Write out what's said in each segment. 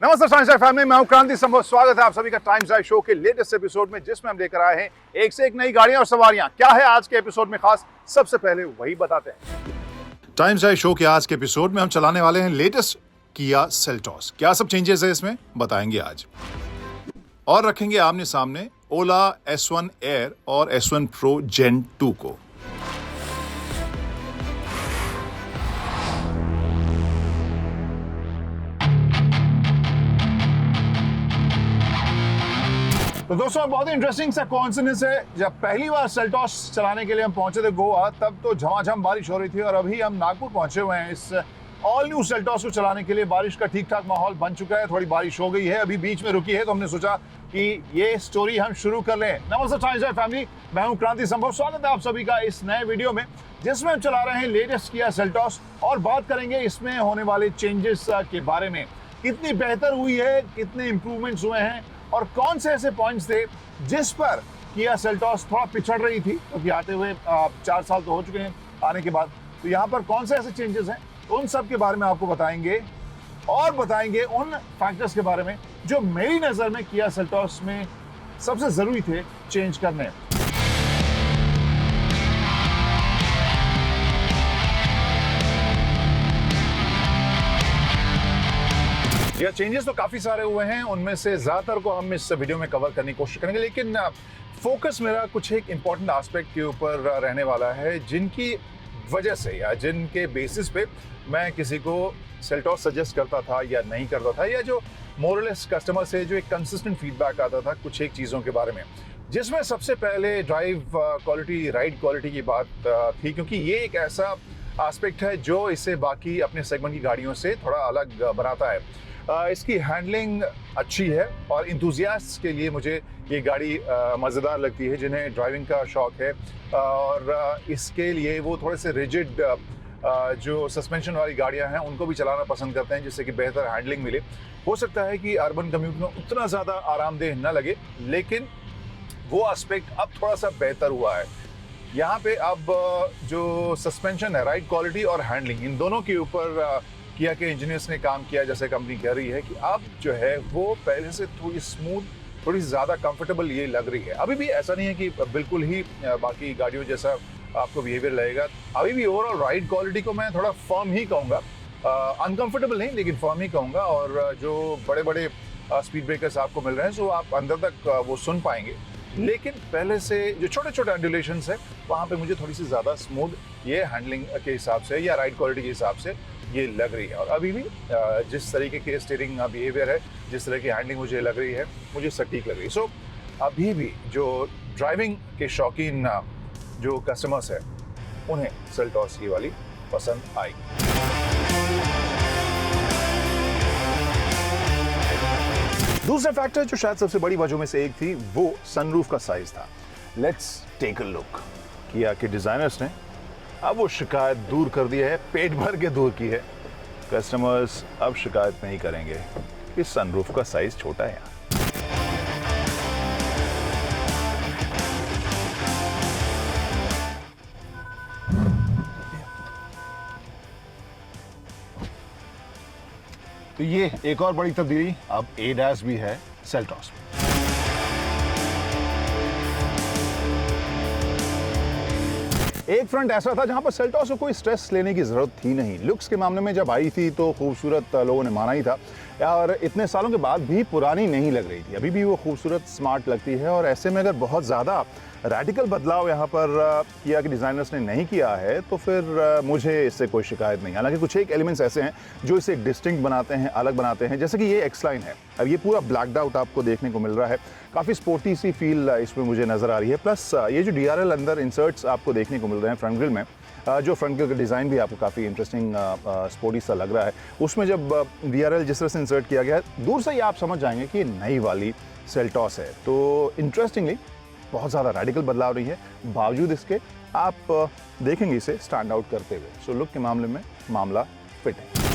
नमस्ते science family, मैं हूं क्रांति संभव। स्वागत है आप सभी का टाइम्स आई शो के लेटेस्ट एपिसोड में, जिसमें हम लेकर आए हैं एक से एक नई गाड़ियां और सवारियां। क्या है आज के एपिसोड में खास, सबसे पहले वही बताते हैं। टाइम्स आई शो के आज के एपिसोड में हम चलाने वाले हैं लेटेस्ट किया सेल्टॉस। क्या सब चेंजेस है इसमें बताएंगे आज, और रखेंगे आमने सामने ओला S1 एयर और S1 प्रो जेन 2 को। तो दोस्तों, बहुत ही इंटरेस्टिंग सा कोइंसिडेंस है। जब पहली बार सेल्टॉस चलाने के लिए हम पहुंचे थे गोवा, तब तो झमाझम बारिश हो रही थी, और अभी हम नागपुर पहुंचे हुए हैं इस ऑल न्यू सेल्टॉस को चलाने के लिए। बारिश का ठीक ठाक माहौल बन चुका है, थोड़ी बारिश हो गई है, अभी बीच में रुकी है, तो हमने सोचा कि ये स्टोरी हम शुरू कर लें। नमस्ते टाइम्स फैमिली, मैं हूं क्रांति संभव। स्वागत है आप सभी का इस नए वीडियो में, जिसमें हम चला रहे हैं लेटेस्ट किया सेल्टॉस, और बात करेंगे इसमें होने वाले चेंजेस के बारे में। कितनी बेहतर हुई है, कितने इंप्रूवमेंट्स हुए हैं, और कौन से ऐसे पॉइंट्स थे जिस पर किया सेल्टॉस थोड़ा पिछड़ रही थी, क्योंकि आते हुए 4 साल तो हो चुके हैं आने के बाद। तो यहाँ पर कौन से ऐसे चेंजेस हैं, उन सब के बारे में आपको बताएंगे, और बताएंगे उन फैक्टर्स के बारे में जो मेरी नज़र में किया सेल्टॉस में सबसे ज़रूरी थे चेंज करने। यह चेंजेस तो काफ़ी सारे हुए हैं, उनमें से ज़्यादातर को हम इस वीडियो में कवर करने की कोशिश करेंगे, लेकिन फोकस मेरा कुछ एक इम्पॉर्टेंट एस्पेक्ट के ऊपर रहने वाला है, जिनकी वजह से या जिनके बेसिस पे मैं किसी को सेल्टॉस सजेस्ट करता था या नहीं करता था, या जो मोरलेस कस्टमर से जो एक कंसिस्टेंट फीडबैक आता था कुछ एक चीज़ों के बारे में, जिसमें सबसे पहले ड्राइव क्वालिटी, राइड क्वालिटी की बात थी, क्योंकि ये एक ऐसा एस्पेक्ट है जो इसे बाकी अपने सेगमेंट की गाड़ियों से थोड़ा अलग बनाता है। इसकी हैंडलिंग अच्छी है, और इंथुजियास्ट के लिए मुझे ये गाड़ी मज़ेदार लगती है, जिन्हें ड्राइविंग का शौक़ है, और इसके लिए वो थोड़े से रिजिड जो सस्पेंशन वाली गाड़ियां हैं उनको भी चलाना पसंद करते हैं, जिससे कि बेहतर हैंडलिंग मिले। हो सकता है कि अर्बन कम्यूट में उतना ज़्यादा आरामदेह न लगे, लेकिन वो एस्पेक्ट अब थोड़ा सा बेहतर हुआ है। यहाँ पे अब जो सस्पेंशन है, राइड क्वालिटी और हैंडलिंग, इन दोनों के ऊपर किया के इंजीनियर्स ने काम किया, जैसे कंपनी कह रही है कि अब जो है वो पहले से थोड़ी स्मूथ, थोड़ी ज़्यादा कंफर्टेबल ये लग रही है। अभी भी ऐसा नहीं है कि बिल्कुल ही बाकी गाड़ियों जैसा आपको बिहेवियर लगेगा। अभी भी ओवरऑल राइड क्वालिटी को मैं थोड़ा फर्म ही कहूँगा, अनकंफर्टेबल नहीं लेकिन फर्म ही कहूँगा, और जो बड़े बड़े स्पीड ब्रेकर्स आपको मिल रहे हैं, सो आप अंदर तक वो सुन पाएंगे। लेकिन पहले से जो छोटे छोटे एंडुलेशंस है, वहाँ पे मुझे थोड़ी सी ज़्यादा स्मूथ ये हैंडलिंग के हिसाब से या राइड क्वालिटी के हिसाब से ये लग रही है। और अभी भी जिस तरीके की स्टीयरिंग बिहेवियर है, जिस तरह की हैंडलिंग मुझे लग रही है, मुझे सटीक लग रही है। सो अभी भी जो ड्राइविंग के शौकीन जो कस्टमर्स हैं, उन्हें सेल्टॉस ये वाली पसंद आई। दूसरा फैक्टर जो शायद सबसे बड़ी वजह में से एक थी, वो सनरूफ का साइज था। Let's take a look. Kia के डिजाइनर्स ने अब वो शिकायत दूर कर दी है, पेट भर के दूर की है। कस्टमर्स अब शिकायत नहीं करेंगे कि सनरूफ का साइज छोटा है। तो ये एक और बड़ी तब्दीली, अब ADAS भी है सेल्टॉस में। एक फ्रंट ऐसा था जहां पर सेल्टॉस को कोई स्ट्रेस लेने की जरूरत थी नहीं। लुक्स के मामले में जब आई थी तो खूबसूरत लोगों ने माना ही था, और इतने सालों के बाद भी पुरानी नहीं लग रही थी। अभी भी वो खूबसूरत, स्मार्ट लगती है, और ऐसे में अगर बहुत ज़्यादा रेडिकल बदलाव यहाँ पर किया कि डिज़ाइनर्स ने नहीं किया है, तो फिर मुझे इससे कोई शिकायत नहीं। हालांकि कुछ एक एलिमेंट्स ऐसे हैं जो इसे डिस्टिंक्ट बनाते हैं, अलग बनाते हैं, जैसे कि ये एक्स-लाइन है। अब ये पूरा ब्लैकड आउट आपको देखने को मिल रहा है, काफ़ी स्पोर्टी सी फील इसमें मुझे नज़र आ रही है। प्लस ये जो DRL अंदर इंसर्ट्स आपको देखने को मिल रहे हैं फ्रंट ग्रिल में, जो फ्रंट ग्रिल का डिज़ाइन भी आपको काफ़ी इंटरेस्टिंग स्पोर्टी सा लग रहा है। उसमें जब DRL जिस तरह से इंसर्ट किया गया है, दूर से ही आप समझ जाएंगे कि ये नई वाली सेल्टॉस है। तो इंटरेस्टिंगली बहुत ज़्यादा रेडिकल बदलाव नहीं है, बावजूद इसके आप देखेंगे इसे स्टैंड आउट करते हुए। सो लुक के मामले में मामला फिट है।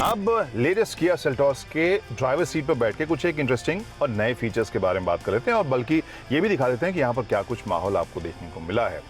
अब लेटेस्ट किया सेल्टॉस के ड्राइवर सीट पर बैठ के कुछ एक इंटरेस्टिंग और नए फीचर्स के बारे में बात कर लेते हैं और बल्कि ये भी दिखा देते हैं कि यहाँ पर क्या कुछ माहौल आपको देखने को मिला है।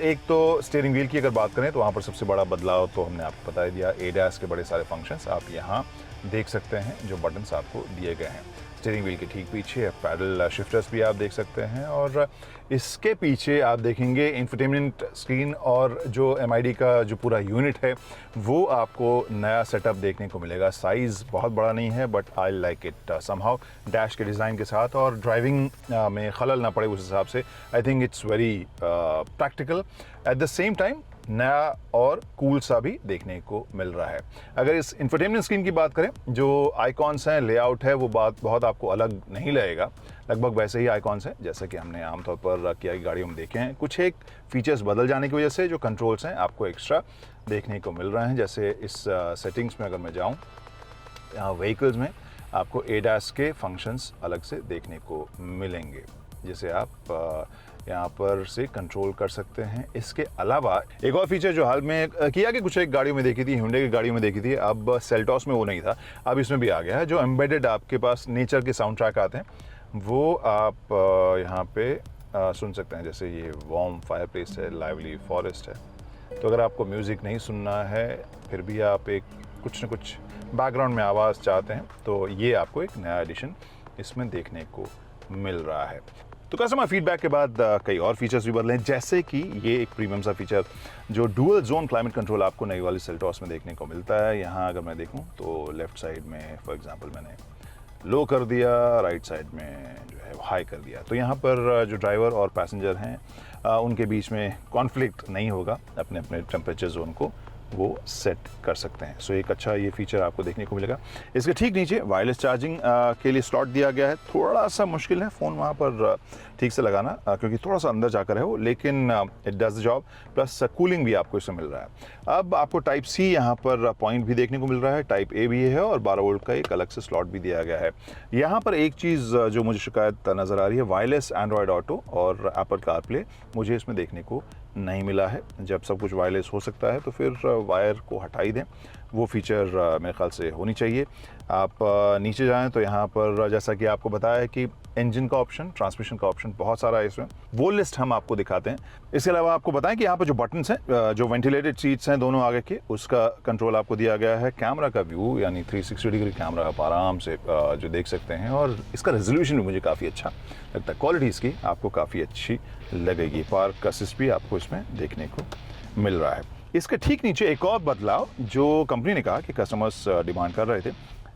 एक तो स्टीयरिंग व्हील की अगर बात करें तो वहाँ पर सबसे बड़ा बदलाव तो हमने आपको बता दिया, एडीएस के बड़े सारे फंक्शंस आप यहाँ देख सकते हैं जो बटन्स आपको दिए गए हैं। स्टीयरिंग व्हील के ठीक पीछे पैडल शिफ्टर्स भी आप देख सकते हैं और इसके पीछे आप देखेंगे इंफोटेनमेंट स्क्रीन और जो MID का जो पूरा यूनिट है वो आपको नया सेटअप देखने को मिलेगा। साइज़ बहुत बड़ा नहीं है but I like it somehow dash के डिज़ाइन के साथ और ड्राइविंग में खलल ना पड़े उस हिसाब से I think it's very practical at the same time नया और कूल सा भी देखने को मिल रहा है। अगर इस इंफोटेनमेंट स्क्रीन की बात करें, जो आइकॉन्स हैं, लेआउट है, वो बात बहुत आपको अलग नहीं लगेगा, लगभग वैसे ही आइकॉन्स हैं जैसे कि हमने आमतौर पर किया की गाड़ियों में देखे हैं। कुछ एक फीचर्स बदल जाने की वजह से जो कंट्रोल्स हैं आपको एक्स्ट्रा देखने को मिल रहे हैं। जैसे इस सेटिंग्स में अगर मैं जाऊँ, यहाँ व्हीकल्स में आपको एडीएस के फंक्शंस अलग से देखने को मिलेंगे जिसे आप यहाँ पर से कंट्रोल कर सकते हैं। इसके अलावा एक और फीचर जो हाल में किया कि कुछ एक गाड़ियों में देखी थी, Hyundai की गाड़ियों में देखी थी, अब सेल्टॉस में वो नहीं था, अब इसमें भी आ गया है। जो एम्बेडेड आपके पास नेचर के साउंड ट्रैक आते हैं वो आप यहाँ पे सुन सकते हैं। जैसे ये वार्म फायर प्लेस है, लाइवली फॉरेस्ट है। तो अगर आपको म्यूज़िक नहीं सुनना है फिर भी आप एक कुछ न कुछ बैकग्राउंड में आवाज़ चाहते हैं तो ये आपको एक नया एडिशन इसमें देखने को मिल रहा है। तो कस्टमर फीडबैक के बाद कई और फीचर्स भी बदले हैं, जैसे कि ये एक प्रीमियम सा फीचर जो डुअल जोन क्लाइमेट कंट्रोल आपको नई वाली सेल्टॉस में देखने को मिलता है। यहाँ अगर मैं देखूँ तो लेफ्ट साइड में फॉर एग्जांपल मैंने लो कर दिया, राइट साइड में जो है हाई कर दिया, तो यहाँ पर जो ड्राइवर और पैसेंजर हैं उनके बीच में कॉन्फ्लिक्ट नहीं होगा, अपने अपने टेम्परेचर जोन को वो सेट कर सकते हैं। सो एक अच्छा ये फीचर आपको देखने को मिलेगा। इसके ठीक नीचे वायरलेस चार्जिंग के लिए स्लॉट दिया गया है। थोड़ा सा मुश्किल है फ़ोन वहाँ पर ठीक से लगाना क्योंकि थोड़ा सा अंदर जाकर है वो, लेकिन it does the job. Plus cooling भी आपको इसमें मिल रहा है। अब आपको टाइप C यहाँ पर पॉइंट भी देखने को मिल रहा है, टाइप A भी है और 12 वोल्ट का एक अलग से स्लॉट भी दिया गया है। यहाँ पर एक चीज़ जो मुझे शिकायत नज़र आ रही है, वायरलेस एंड्रॉयड ऑटो और एप्पल कारप्ले मुझे इसमें देखने को नहीं मिला है। जब सब कुछ वायरलेस हो सकता है तो फिर वायर को हटा ही दें, वो फीचर मेरे ख्याल से होनी चाहिए। आप नीचे जाएं तो यहाँ पर जैसा कि आपको बताया है कि इंजन का ऑप्शन, ट्रांसमिशन का ऑप्शन बहुत सारा है इसमें, वो लिस्ट हम आपको दिखाते हैं। इसके अलावा आपको बताएं कि यहाँ पर जो बटन्स हैं, जो वेंटिलेटेड सीट्स हैं दोनों आगे के, उसका कंट्रोल आपको दिया गया है। कैमरा का व्यू यानी 360 डिग्री कैमरा आप आराम से जो देख सकते हैं और इसका रेजोल्यूशन भी मुझे काफ़ी अच्छा लगता है। क्वालिटी इसकी आपको काफ़ी अच्छी लगेगी। पार्क असिस्ट भी आपको इसमें देखने को मिल रहा है। इसके ठीक नीचे एक और बदलाव जो कंपनी ने कहा कि कस्टमर्स डिमांड कर रहे थे,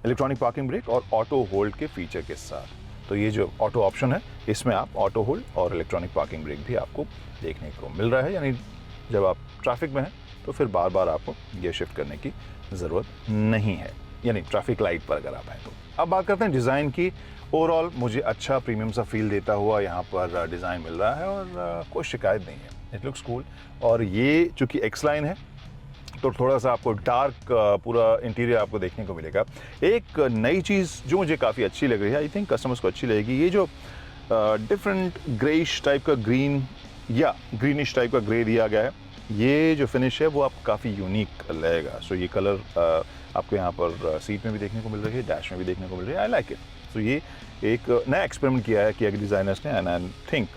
इलेक्ट्रॉनिक पार्किंग ब्रेक और ऑटो होल्ड के फीचर के साथ। तो ये जो ऑटो ऑप्शन है इसमें आप ऑटो होल्ड और इलेक्ट्रॉनिक पार्किंग ब्रेक भी आपको देखने को मिल रहा है, यानी जब आप ट्रैफिक में हैं तो फिर बार बार आपको गियर शिफ्ट करने की ज़रूरत नहीं है, यानी ट्रैफिक लाइट पर अगर आप हैं तो। अब बात करते हैं डिज़ाइन की। ओवरऑल मुझे अच्छा प्रीमियम सा फील देता हुआ यहाँ पर डिज़ाइन मिल रहा है और कोई शिकायत नहीं है। It looks cool. और ये चूँकि एक्स लाइन है तो थोड़ा सा आपको डार्क पूरा इंटीरियर आपको देखने को मिलेगा। एक नई चीज़ जो मुझे काफ़ी अच्छी लग रही है, आई थिंक कस्टमर्स को अच्छी लगेगी, ये जो डिफरेंट ग्रेइश टाइप का ग्रीन या ग्रीनिश टाइप का ग्रे दिया गया है, ये जो फिनिश है वो आपको काफ़ी यूनिक लगेगा। सो ये कलर आपको यहाँ पर सीट में भी देखने को मिल रही है, डैश में भी देखने को मिल रही है। I like it. सो ये एक नया एक्सपेरिमेंट किया है डिज़ाइनर्स ने एंड आई थिंक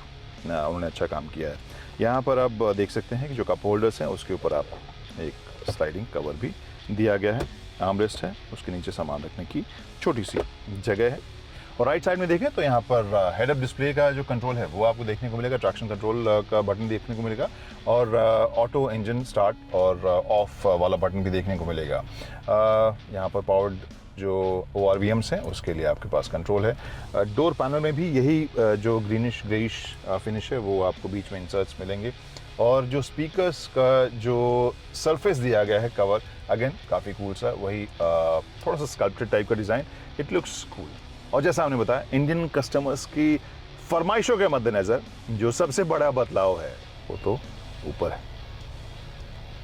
उन्होंने अच्छा काम किया है। यहाँ पर आप देख सकते हैं कि जो कप होल्डर्स हैं उसके ऊपर आप एक स्लाइडिंग कवर भी दिया गया है, आर्मरेस्ट है, उसके नीचे सामान रखने की छोटी सी जगह है। और राइट साइड में देखें तो यहाँ पर हेड अप डिस्प्ले का जो कंट्रोल है वो आपको देखने को मिलेगा, ट्रैक्शन कंट्रोल का बटन देखने को मिलेगा और ऑटो इंजन स्टार्ट और ऑफ वाला बटन भी देखने को मिलेगा। यहाँ पर पावर्ड जो ORVMs हैं उसके लिए आपके पास कंट्रोल है। डोर पैनल में भी यही जो ग्रीनिश ग्रेइश फिनिश है वो आपको बीच में इंसर्ट्स मिलेंगे और जो स्पीकर्स का जो सरफेस दिया गया है कवर, अगेन काफ़ी कूल सा, वही थोड़ा सा स्कल्प्टेड टाइप का डिज़ाइन, इट लुक्स कूल। और जैसा हमने बताया, इंडियन कस्टमर्स की फरमाइशों के मद्देनज़र जो सबसे बड़ा बदलाव है वो तो ऊपर है,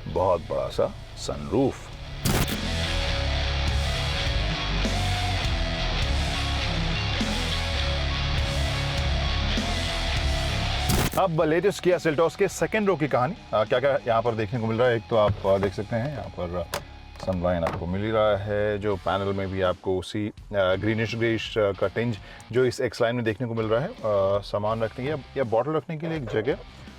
बहुत बड़ा सा सनरूफ। अब लेटेस्ट किया सेल्टॉस के सेकेंड रो की कहानी क्या क्या यहाँ पर देखने को मिल रहा है। एक तो आप देख सकते हैं यहाँ पर सनलाइन आपको मिल ही रहा है। जो पैनल में भी आपको उसी ग्रीनिश ग्रेइश का टिंज जो इस एक्स लाइन में देखने को मिल रहा है। सामान रखने की या बॉटल रखने के लिए एक जगह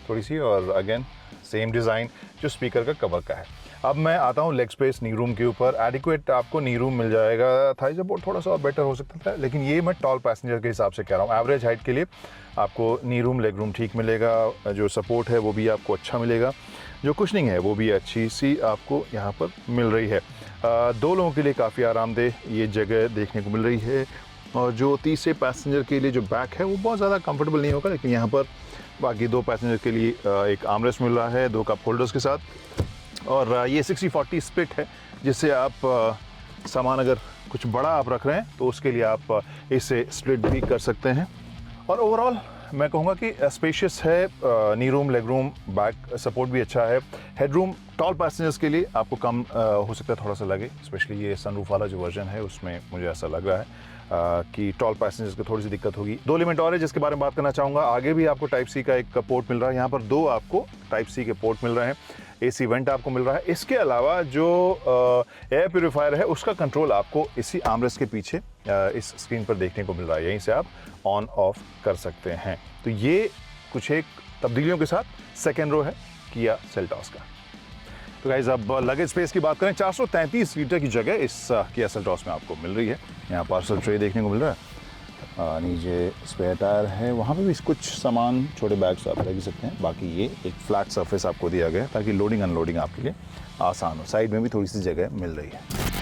थोड़ी सी, और अगेन सेम डिज़ाइन जो स्पीकर का कवर का है। अब मैं आता हूँ लेग स्पेस नी रूम के ऊपर। एडिक्वेट आपको नी रूम मिल जाएगा। थाई सपोर्ट थोड़ा सा और बेटर हो सकता था, लेकिन ये मैं टॉल पैसेंजर के हिसाब से कह रहा हूँ। एवरेज हाइट के लिए आपको नी रूम लेग रूम ठीक मिलेगा। जो सपोर्ट है वो भी आपको अच्छा मिलेगा। जो कुशनिंग है वो भी अच्छी सी आपको यहाँ पर मिल रही है। 2 लोगों के लिए काफ़ी आरामदेह ये जगह देखने को मिल रही है। और जो तीसरे पैसेंजर के लिए जो बैक है वो बहुत ज़्यादा कंफर्टेबल नहीं होगा, लेकिन यहाँ पर बाकी 2 पैसेंजर के लिए एक आर्मरेस्ट मिल रहा है 2 कप होल्डर्स के साथ। और ये 60-40 स्प्लिट है, जिससे आप सामान अगर कुछ बड़ा आप रख रहे हैं तो उसके लिए आप इसे स्प्लिट भी कर सकते हैं। और ओवरऑल मैं कहूँगा कि स्पेशियस है। नी room leg room back support भी अच्छा है। हेड रूम टॉल पैसेंजर्स के लिए आपको कम हो सकता है थोड़ा सा लगे, स्पेशली ये सनरूफ वाला जो वर्जन है उसमें मुझे ऐसा लग रहा है कि टॉल पैसेंजर्स को थोड़ी सी दिक्कत होगी। 2 एलिमेंट और है जिसके बारे में बात करना चाहूँगा। आगे भी आपको टाइप सी का एक पोर्ट मिल रहा है। यहाँ पर 2 आपको टाइप सी के पोर्ट मिल रहे हैं। AC वेंट आपको मिल रहा है। इसके अलावा जो एयर प्योरीफायर है उसका कंट्रोल आपको इसी आर्मरेस्ट के पीछे इस स्क्रीन पर देखने को मिल रहा है। यहीं से आप ऑन ऑफ कर सकते हैं। तो ये कुछ एक तब्दीलियों के साथ सेकेंड रो है किया सेल्टॉस का। तो गाइस अब लगेज स्पेस की बात करें, 433 लीटर की जगह इस किया सेल्टॉस में आपको मिल रही है। यहाँ पार्सल ट्रे देखने को मिल रहा है। नीचे स्पेयर टायर है, वहाँ पे भी कुछ सामान छोटे बैग्स आप रख सकते हैं। बाकी ये एक फ्लैट सरफेस आपको दिया गया है ताकि लोडिंग अनलोडिंग आपके लिए आसान हो। साइड में भी थोड़ी सी जगह मिल रही है।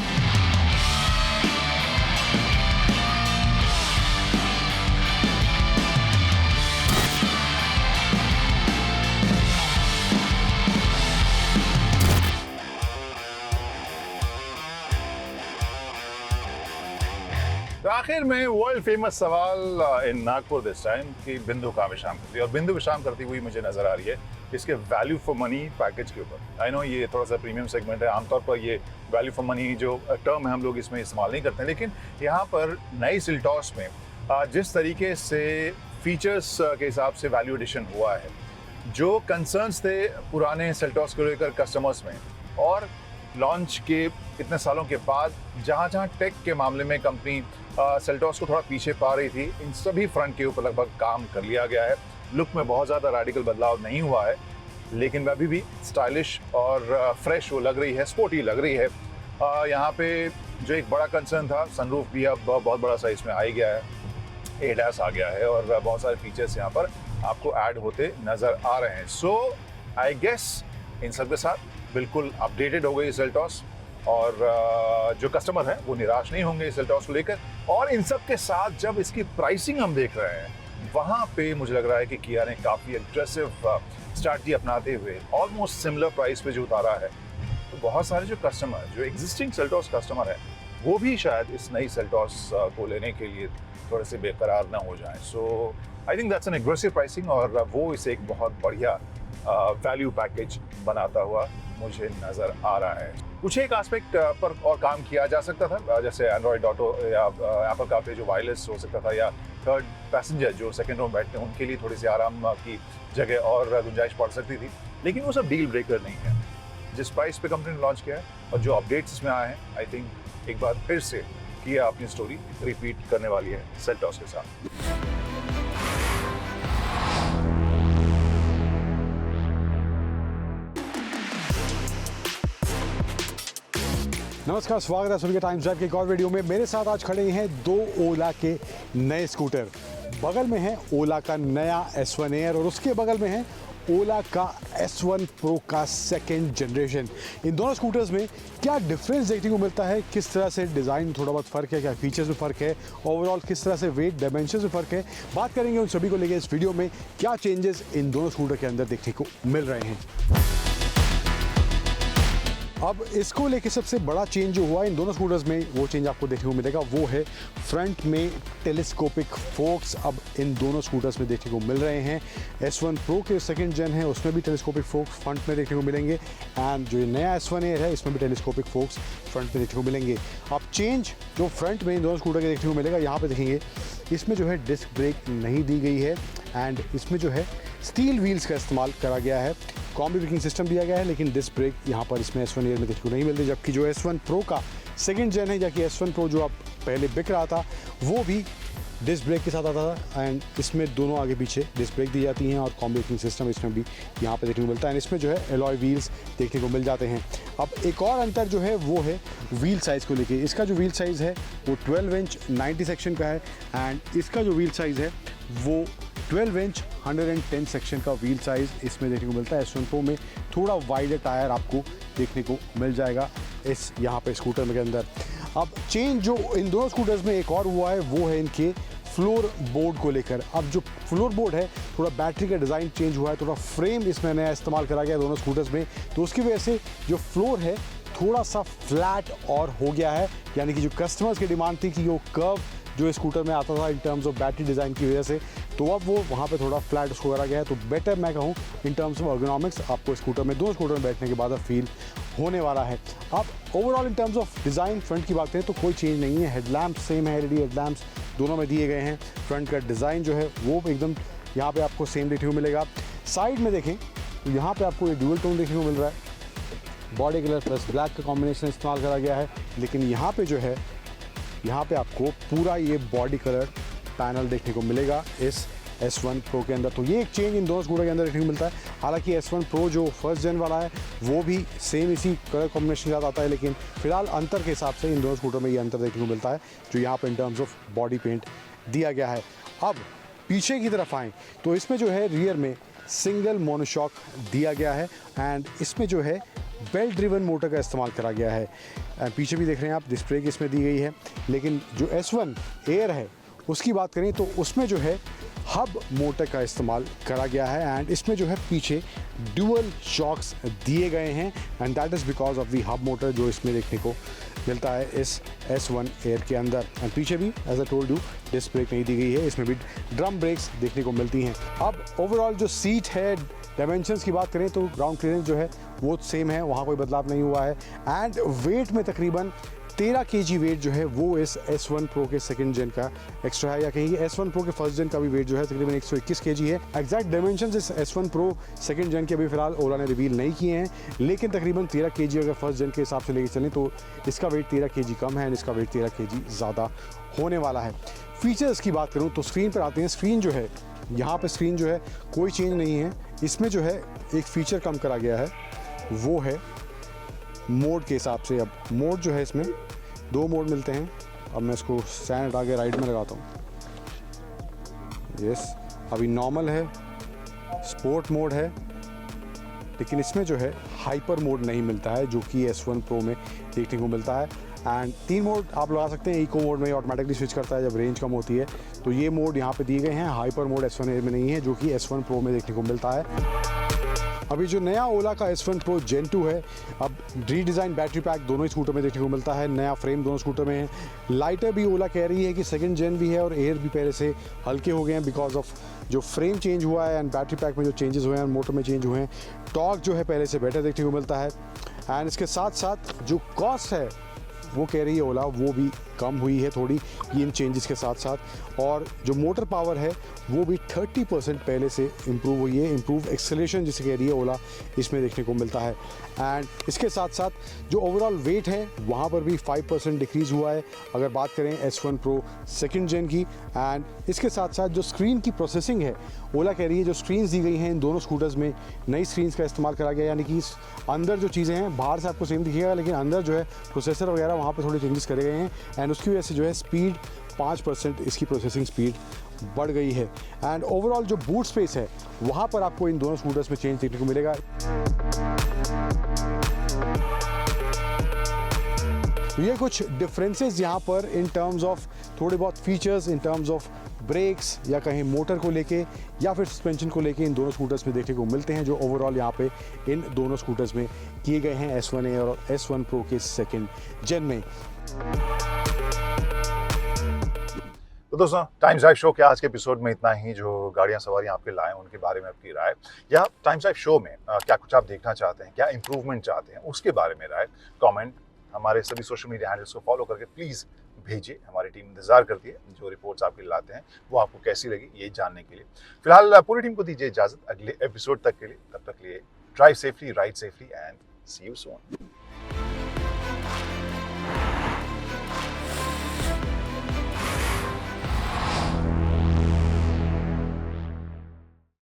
तो आखिर में वर्ल्ड फेमस सवाल इन नागपुर दिस टाइम कि बिंदु कहाँ विश्राम करती है, और बिंदु विश्राम करती हुई मुझे नजर आ रही है इसके वैल्यू फॉर मनी पैकेज के ऊपर। आई नो ये थोड़ा सा प्रीमियम सेगमेंट है, आमतौर पर ये वैल्यू फॉर मनी जो टर्म है हम लोग इसमें इस्तेमाल नहीं करते हैं, लेकिन यहाँ पर नई सेल्टॉस में जिस तरीके से फीचर्स के हिसाब से वैल्यू एडिशन हुआ है, जो कंसर्न्स थे पुराने सेल्टॉस को लेकर कस्टमर्स में, और लॉन्च के इतने सालों के बाद जहाँ जहाँ टेक के मामले में कंपनी सेल्टॉस को थोड़ा पीछे पा रही थी, इन सभी फ्रंट के ऊपर लगभग काम कर लिया गया है। लुक में बहुत ज़्यादा रेडिकल बदलाव नहीं हुआ है, लेकिन अभी भी स्टाइलिश और फ्रेश वो लग रही है, स्पोर्टी लग रही है। यहाँ पे जो एक बड़ा कंसर्न था, सनरूफ भी अब बहुत बड़ा साइज में आ ही गया है, ADAS आ गया है, और बहुत सारे फीचर्स यहाँ पर आपको ऐड होते नज़र आ रहे हैं। सो आई गेस इन सब के साथ बिल्कुल अपडेटेड हो गई सेल्टॉस, और जो कस्टमर हैं वो निराश नहीं होंगे इस सेल्टॉस को लेकर। और इन सब के साथ जब इसकी प्राइसिंग हम देख रहे हैं, वहाँ पे मुझे लग रहा है कि किया ने काफ़ी एग्रेसिव स्ट्रैटेजी अपनाते हुए ऑलमोस्ट सिमिलर प्राइस पे जो उतारा है, तो बहुत सारे जो कस्टमर, जो एग्जिस्टिंग सेल्टॉस कस्टमर है, वो भी शायद इस नई सेल्टॉस को लेने के लिए थोड़े से बेकरार ना हो जाएं। So I think that's an aggressive pricing, और वो इसे एक बहुत बढ़िया वैल्यू पैकेज बनाता हुआ मुझे नज़र आ रहा है। कुछ एक एस्पेक्ट पर और काम किया जा सकता था, जैसे एंड्रॉयड ऑटो या एप्पल कारप्ले जो वायरलेस हो सकता था, या थर्ड पैसेंजर जो सेकंड रो में बैठते हैं उनके लिए थोड़ी सी आराम की जगह और गुंजाइश पड़ सकती थी, लेकिन वो सब डील ब्रेकर नहीं है। जिस प्राइस पे कंपनी ने लॉन्च किया है और जो अपडेट्स इसमें आए हैं, आई थिंक एक बार फिर से किया अपनी स्टोरी रिपीट करने वाली है सेल्टॉस के साथ। नमस्कार, स्वागत है सुबह के टाइम्स ड्राइव के एक और वीडियो में। मेरे साथ आज खड़े हैं 2 ओला के नए स्कूटर। बगल में है ओला का नया S1 एयर, और उसके बगल में है ओला का S1 Pro का सेकेंड जनरेशन। इन दोनों स्कूटर्स में क्या डिफरेंस देखने को मिलता है, किस तरह से डिज़ाइन थोड़ा बहुत फ़र्क है, क्या फीचर्स में फ़र्क है, ओवरऑल किस तरह से वेट डायमेंशन में फ़र्क है, बात करेंगे उन सभी को लेकर इस वीडियो में। क्या चेंजेस इन दोनों स्कूटर के अंदर देखने को मिल रहे हैं। अब इसको लेके सबसे बड़ा चेंज जो हुआ इन दोनों स्कूटर्स में, वो चेंज आपको देखने को मिलेगा, वो है फ्रंट में टेलीस्कोपिक फोक्स अब इन दोनों स्कूटर्स में देखने को मिल रहे हैं। S1 Pro के सेकंड जन है उसमें भी टेलीस्कोपिक फोक्स फ्रंट में देखने को मिलेंगे, एंड जो नया S1 एयर है इसमें भी टेलीस्कोपिक फोक्स फ्रंट में देखने को मिलेंगे। अब चेंज जो फ्रंट में इन दोनों स्कूटर के देखने को मिलेगा, यहाँ पे देखेंगे इसमें जो है डिस्क ब्रेक नहीं दी गई है, एंड इसमें जो है स्टील व्हील्स का इस्तेमाल करा गया है। कॉम्बी ब्रेकिंग सिस्टम दिया गया है, लेकिन डिस्क ब्रेक यहाँ पर इसमें S1 एयर में देखने को नहीं मिलती, जबकि जो S1 Pro का सेकंड जेन है, या कि S1 Pro जो आप पहले बिक रहा था वो भी डिस्क ब्रेक के साथ आता था। एंड इसमें दोनों आगे पीछे डिस्क ब्रेक दी जाती हैं और कॉम्बी ब्रेकिंग सिस्टम इसमें भी यहाँ पे देखने को मिलता है। इसमें जो है एलॉय व्हील्स देखने को मिल जाते हैं। अब एक और अंतर जो है वो है व्हील साइज़ को लेके। इसका जो व्हील साइज़ है वो 12 इंच 90 सेक्शन का है, एंड इसका जो व्हील साइज़ है वो 12 इंच 110 सेक्शन का व्हील साइज़ इसमें देखने को मिलता है। S1 Pro में थोड़ा वाइडर टायर आपको देखने को मिल जाएगा इस यहाँ पे स्कूटर के अंदर। अब चेंज जो इन दोनों स्कूटर्स में एक और हुआ है वो है इनके फ्लोर बोर्ड को लेकर। अब जो फ्लोर बोर्ड है थोड़ा बैटरी का डिज़ाइन चेंज हुआ है, थोड़ा फ्रेम इसमें नया इस्तेमाल करा गया है दोनों स्कूटर्स में, तो उसकी वजह से जो फ्लोर है थोड़ा सा फ्लैट और हो गया है। यानी कि जो कस्टमर्स की डिमांड थी कि वो कर्व जो स्कूटर में आता था इन टर्म्स ऑफ बैटरी डिज़ाइन की वजह से, तो अब वो वहाँ पे थोड़ा फ्लैट उसको करा गया है। तो बेटर मैं कहूँ इन टर्म्स ऑफ अर्गोनॉमिक्स आपको स्कूटर में, दो स्कूटर में बैठने के बाद फील होने वाला है। अब overall in terms of design front की बात करें तो कोई चेंज नहीं है। हेडलैम्प सेम है, LED हेडलैम्प्स दोनों में दिए गए हैं। फ्रंट का डिज़ाइन जो है वो एकदम यहाँ पे आपको सेम देखने को मिलेगा। साइड में देखें तो यहाँ पे आपको ये ड्यूअल टोन देखने को मिल रहा है, बॉडी कलर प्लस ब्लैक का कॉम्बिनेशन इस्तेमाल करा गया है। लेकिन यहाँ पे जो है यहाँ पे आपको पूरा ये बॉडी कलर पैनल देखने को मिलेगा इस S1 Pro के अंदर। तो ये एक चेंज इन दोनों स्कूटर के अंदर देखने को मिलता है। हालांकि S1 Pro जो फर्स्ट जेन वाला है वो भी सेम इसी कलर कॉम्बिनेशन के साथ आता है, लेकिन फिलहाल अंतर के हिसाब से इन दोनों स्कूटर में ये अंतर देखने को मिलता है जो यहाँ पर in terms of body paint दिया गया है। अब पीछे की तरफ आएँ तो इसमें जो है रियर में सिंगल मोनोशॉक दिया गया है, एंड इसमें जो है बेल्ट ड्रिवन मोटर का इस्तेमाल करा गया है। पीछे भी देख रहे हैं आप डिस्क ब्रेक इसमें दी गई है। लेकिन जो S1 एयर है उसकी बात करें तो उसमें जो है हब मोटर का इस्तेमाल करा गया है, एंड इसमें जो है पीछे ड्यूअल शॉक्स दिए गए हैं, and that is because of the hub motor जो इसमें देखने को मिलता है इस S1 एयर के अंदर। एंड पीछे भी as a told you disc brake नहीं दी गई है, इसमें भी ड्रम ब्रेक्स देखने को मिलती हैं। अब ओवरऑल जो सीट है, डायमेंशंस की बात करें तो ग्राउंड क्लियरेंस जो है वो सेम है, वहाँ कोई बदलाव नहीं हुआ है। एंड वेट में तकरीबन 13 kg वेट जो है वो इस S1 Pro के सेकंड जेन का एक्स्ट्रा है, या कहेंगे S1 Pro के फर्स्ट जेन का भी वेट जो है तकरीबन 121 kg है। एग्जैक्ट डायमेंशंस इस S1 Pro सेकंड जेन के अभी फिलहाल ओला ने रिवील नहीं किए हैं, लेकिन तकरीबन 13 kg अगर फर्स्ट जेन के हिसाब से लेके चलें तो इसका वेट 13 kg कम है, इसका वेट 13 kg ज़्यादा होने वाला है। फीचर्स की बात करूँ तो स्क्रीन पर आते हैं। स्क्रीन जो है यहाँ पर स्क्रीन जो है कोई चेंज नहीं है। इसमें जो है एक फ़ीचर कम करा गया है वो है मोड के हिसाब से। अब मोड जो है इसमें 2 मोड मिलते हैं। अब मैं इसको स्टैंड हटा के राइट में लगाता हूँ। यस, अभी नॉर्मल है, स्पोर्ट मोड है, लेकिन इसमें जो है हाइपर मोड नहीं मिलता है जो कि S1 Pro में देखने को मिलता है। एंड 3 मोड आप लगा सकते हैं। इको मोड में ऑटोमेटिकली स्विच करता है जब रेंज कम होती है, तो ये मोड यहाँ पे दिए गए हैं। हाइपर मोड S1 एयर में नहीं है जो कि S1 Pro में देखने को मिलता है। अभी जो नया ओला का S1 Pro Gen 2 है, अब रीडिज़ाइन बैटरी पैक दोनों ही स्कूटर में देखने को मिलता है। नया फ्रेम दोनों स्कूटर में है। लाइटर भी ओला कह रही है कि सेकंड जेन भी है, और एयर भी पहले से हल्के हो गए हैं बिकॉज ऑफ जो फ्रेम चेंज हुआ है एंड बैटरी पैक में जो चेंजेस हुए हैं, मोटर में चेंज हुए हैं। टॉर्क जो है पहले से बेटर देखने को मिलता है। एंड इसके साथ साथ जो कॉस्ट है वो कह रही है ओला वो भी कम हुई है थोड़ी इन चेंजेस के साथ साथ, और जो मोटर पावर है वो भी 30% पहले से इम्प्रूव हुई है। इम्प्रूव एक्सेलरेशन जिसे कह रही है ओला इसमें देखने को मिलता है। एंड इसके साथ साथ जो ओवरऑल वेट है वहाँ पर भी 5% डिक्रीज़ हुआ है अगर बात करें S1 Pro सेकंड जेन की। एंड इसके साथ साथ जो स्क्रीन की प्रोसेसिंग है, ओला कह रही है जो स्क्रीन्स दी गई हैं इन दोनों स्कूटर्स में नई स्क्रीन्स का इस्तेमाल करा गया, यानी कि अंदर जो चीज़ें हैं बाहर से आपको सेम दिखेगा, लेकिन अंदर जो है प्रोसेसर वगैरह वहाँ पर थोड़े चेंजेस करे गए हैं। एंड उसकी वजह से जो है स्पीड 5% इसकी प्रोसेसिंग स्पीड बढ़ गई है। एंड ओवरऑल जो बूट स्पेस है वहाँ पर आपको इन दोनों स्कूटर्स में चेंज देखने को मिलेगा। तो ये कुछ डिफरेंसेस यहाँ पर इन टर्म्स ऑफ थोड़े बहुत features, in terms of brakes या कहीं मोटर को लेके या फिर सस्पेंशन को लेके इन दोनों स्कूटर्स में देखने को मिलते हैं, जो ओवरऑल यहाँ पे इन दोनों स्कूटर्स में किए गए हैं S1 एयर और S1 Pro के सेकंड जेन में। तो दोस्तों, टाइम्स ड्राइव शो के आज के एपिसोड में इतना ही। जो गाड़ियां सवारियां आपके लाए उनके बारे में आपकी राय, या टाइम्स ड्राइव शो में क्या कुछ आप देखना चाहते हैं, क्या इंप्रूवमेंट चाहते हैं, उसके बारे में राय कमेंट हमारे सभी सोशल मीडिया हैंडल्स को फॉलो करके प्लीज़ भेजिए, हमारी टीम इंतजार करती है जो रिपोर्ट्स आपके लिए लाते हैं वो आपको कैसी लगी ये जानने के लिए। फिलहाल पूरी टीम को दीजिए इजाजत अगले एपिसोड तक के लिए, तब तक के लिए drive safely, ride safely and see you soon.